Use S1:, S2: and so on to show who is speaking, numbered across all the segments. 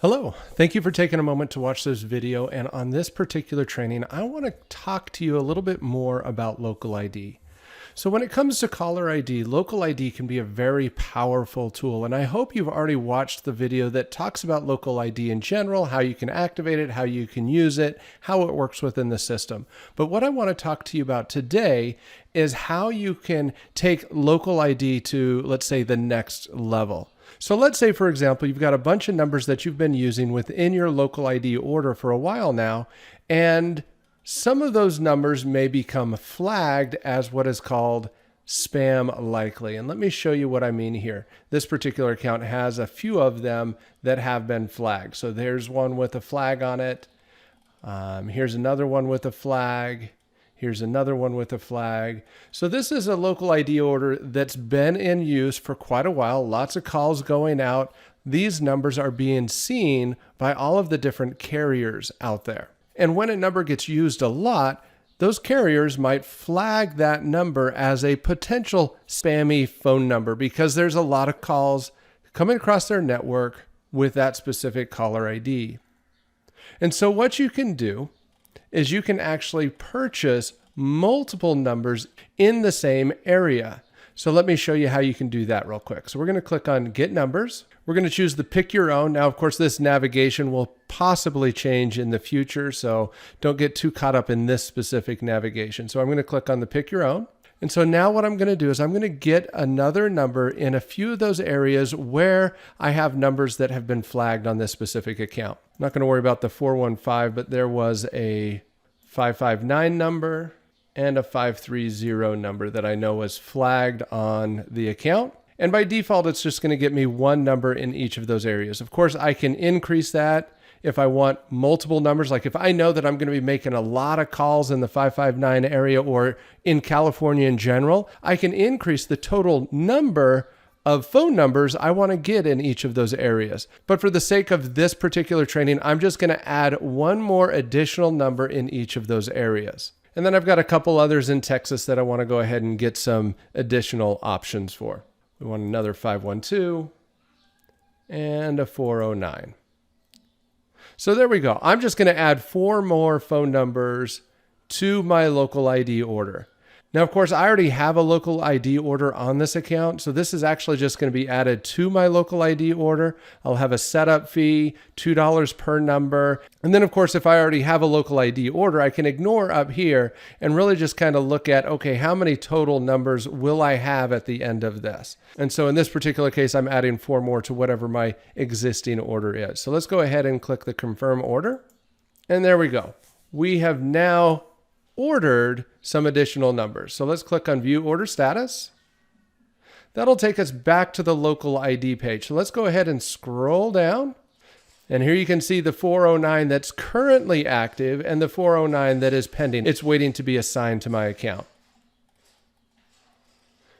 S1: Hello, thank you for taking a moment to watch this video, and on this particular training I want to talk to you a little bit more about local ID. So when it comes to caller ID, local ID can be a very powerful tool, and I hope you've already watched the video that talks about local ID in general, how you can activate it, how you can use it, how it works within the system. But what I want to talk to you about today is how you can take local ID to, let's say, the next level. So let's say, for example, you've got a bunch of numbers that you've been using within your local ID order for a while now, and some of those numbers may become flagged as what is called spam likely. And let me show you what I mean here. This particular account has a few of them that have been flagged. So there's one with a flag on it. Here's another one with a flag. Here's another one with a flag. So this is a local ID order that's been in use for quite a while. Lots of calls going out. These numbers are being seen by all of the different carriers out there. And when a number gets used a lot, those carriers might flag that number as a potential spammy phone number because there's a lot of calls coming across their network with that specific caller ID. And so what you can do is you can actually purchase multiple numbers in the same area. So let me show you how you can do that real quick. So we're going to click on Get Numbers. We're going to choose the Pick Your Own. Now, of course, this navigation will possibly change in the future, so don't get too caught up in this specific navigation. So I'm going to click on the Pick Your Own. And so now what I'm going to do is I'm going to get another number in a few of those areas where I have numbers that have been flagged on this specific account. I'm not going to worry about the 415, but there was a 559 number and a 530 number that I know was flagged on the account. And by default, it's just going to get me one number in each of those areas. Of course, I can increase that if I want multiple numbers. Like if I know that I'm going to be making a lot of calls in the 559 area or in California in general, I can increase the total number of phone numbers I want to get in each of those areas. But for the sake of this particular training, I'm just going to add one more additional number in each of those areas. And then I've got a couple others in Texas that I want to go ahead and get some additional options for. We want another 512 and a 409. So there we go. I'm just going to add four more phone numbers to my local ID order. Now, of course, I already have a local ID order on this account, so this is actually just going to be added to my local ID order. I'll have a setup fee, $2 per number. And then, of course, if I already have a local ID order, I can ignore up here and really just kind of look at, okay, how many total numbers will I have at the end of this? And so in this particular case, I'm adding four more to whatever my existing order is. So let's go ahead and click the Confirm Order. And there we go. We have now ordered some additional numbers. So let's click on View Order Status. That'll take us back to the local ID page. So let's go ahead and scroll down. And here you can see the 409 that's currently active and the 409 that is pending. It's waiting to be assigned to my account.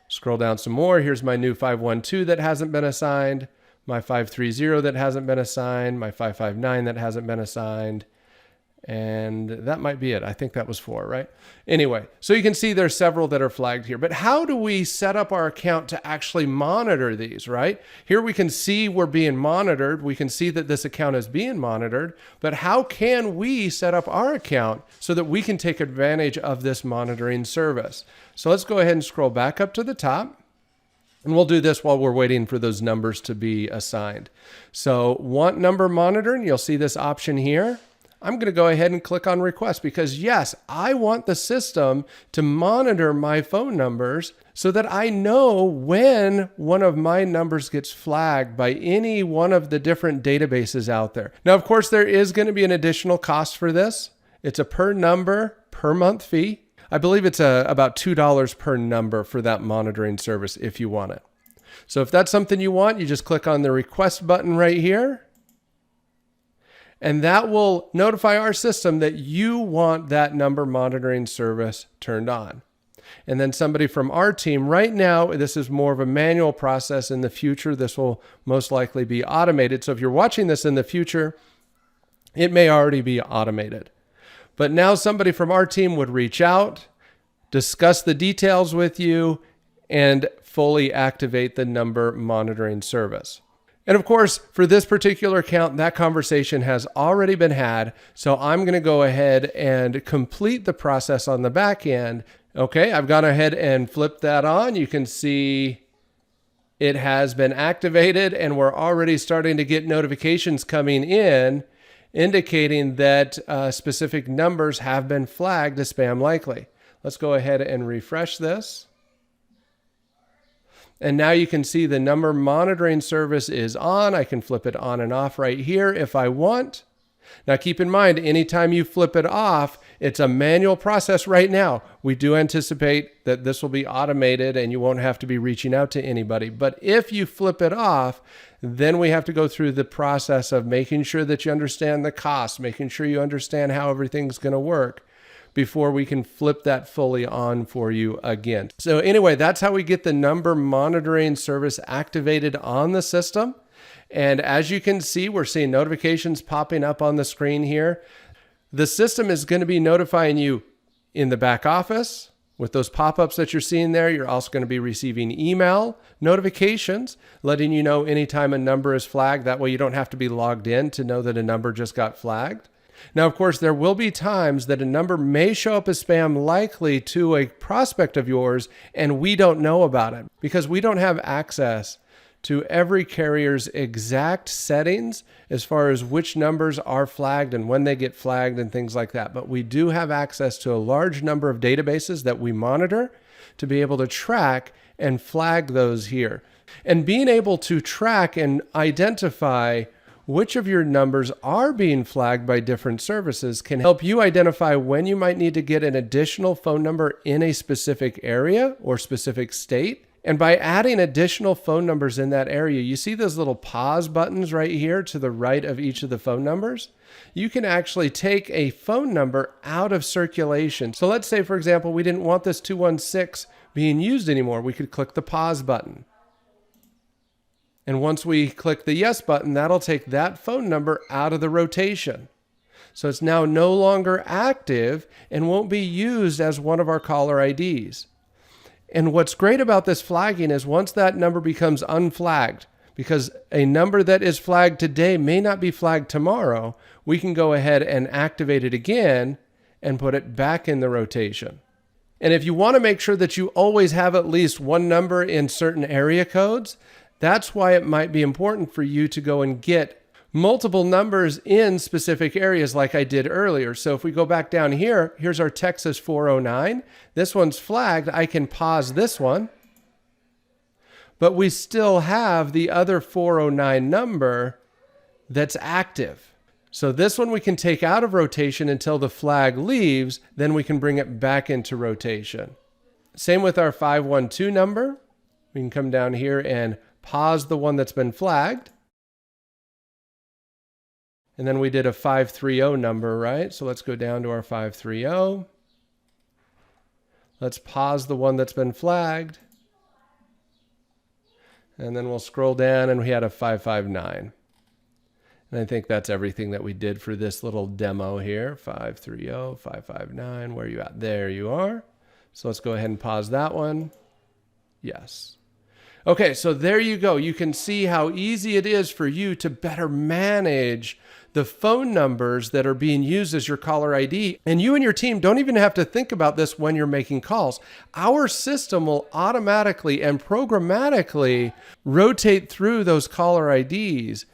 S1: Scroll down some more. Here's my new 512 that hasn't been assigned, my 530 that hasn't been assigned, my 559 that hasn't been assigned. And that might be it. I think that was four, right? Anyway, so you can see there's several that are flagged here. But how do we set up our account to actually monitor these, right? Here we can see we're being monitored. We can see that this account is being monitored. But how can we set up our account so that we can take advantage of this monitoring service? So let's go ahead and scroll back up to the top. And we'll do this while we're waiting for those numbers to be assigned. So want number monitoring, you'll see this option here. I'm going to go ahead and click on Request because yes, I want the system to monitor my phone numbers so that I know when one of my numbers gets flagged by any one of the different databases out there. Now, of course, there is going to be an additional cost for this. It's a per number, per month fee. I believe it's about $2 per number for that monitoring service if you want it. So if that's something you want, you just click on the Request button right here. And that will notify our system that you want that number monitoring service turned on. And then somebody from our team, right now, this is more of a manual process. In the future, this will most likely be automated. So if you're watching this in the future, it may already be automated. But now somebody from our team would reach out, discuss the details with you, and fully activate the number monitoring service. And of course, for this particular account, that conversation has already been had. So I'm going to go ahead and complete the process on the back end. Okay, I've gone ahead and flipped that on. You can see it has been activated and we're already starting to get notifications coming in indicating that specific numbers have been flagged as spam likely. Let's go ahead and refresh this. And now you can see the number monitoring service is on. I can flip it on and off right here if I want. Now keep in mind, anytime you flip it off, it's a manual process right now. We do anticipate that this will be automated and you won't have to be reaching out to anybody. But if you flip it off, then we have to go through the process of making sure that you understand the cost, making sure you understand how everything's going to work before we can flip that fully on for you again. So anyway, that's how we get the number monitoring service activated on the system. And as you can see, we're seeing notifications popping up on the screen here. The system is going to be notifying you in the back office with those pop-ups that you're seeing there. You're also going to be receiving email notifications letting you know anytime a number is flagged. That way you don't have to be logged in to know that a number just got flagged. Now, of course, there will be times that a number may show up as spam likely to a prospect of yours, and we don't know about it because we don't have access to every carrier's exact settings as far as which numbers are flagged and when they get flagged and things like that. But we do have access to a large number of databases that we monitor to be able to track and flag those here. And being able to track and identify which of your numbers are being flagged by different services can help you identify when you might need to get an additional phone number in a specific area or specific state. And by adding additional phone numbers in that area, you see those little pause buttons right here to the right of each of the phone numbers. You can actually take a phone number out of circulation. So let's say, for example, we didn't want this 216 being used anymore. We could click the pause button. And once we click the yes button, that'll take that phone number out of the rotation. So it's now no longer active and won't be used as one of our caller IDs. And what's great about this flagging is once that number becomes unflagged, because a number that is flagged today may not be flagged tomorrow, we can go ahead and activate it again and put it back in the rotation. And if you want to make sure that you always have at least one number in certain area codes, that's why it might be important for you to go and get multiple numbers in specific areas like I did earlier. So if we go back down here, here's our Texas 409. This one's flagged. I can pause this one. But we still have the other 409 number that's active. So this one we can take out of rotation until the flag leaves, then we can bring it back into rotation. Same with our 512 number. We can come down here and pause the one that's been flagged. And then we did a 530 number, right? So let's go down to our 530. Let's pause the one that's been flagged. And then we'll scroll down and we had a 559. And I think that's everything that we did for this little demo here. 530, 559, where are you at? There you are. So let's go ahead and pause that one. Yes. Okay, so there you go. You can see how easy it is for you to better manage the phone numbers that are being used as your caller ID. And you and your team don't even have to think about this when you're making calls. Our system will automatically and programmatically rotate through those caller IDs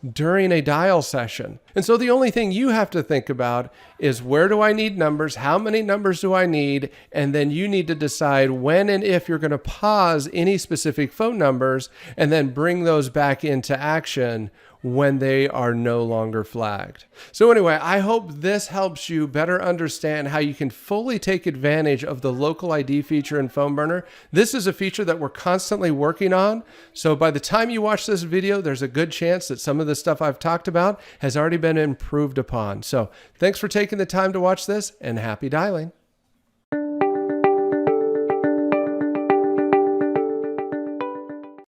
S1: during a dial session. And so the only thing you have to think about is where do I need numbers? How many numbers do I need? And then you need to decide when and if you're going to pause any specific phone numbers and then bring those back into action when they are no longer flagged. So anyway, I hope this helps you better understand how you can fully take advantage of the local ID feature in PhoneBurner. This is a feature that we're constantly working on. So by the time you watch this video, there's a good chance that some of the stuff I've talked about has already been improved upon. So thanks for taking the time to watch this and happy dialing.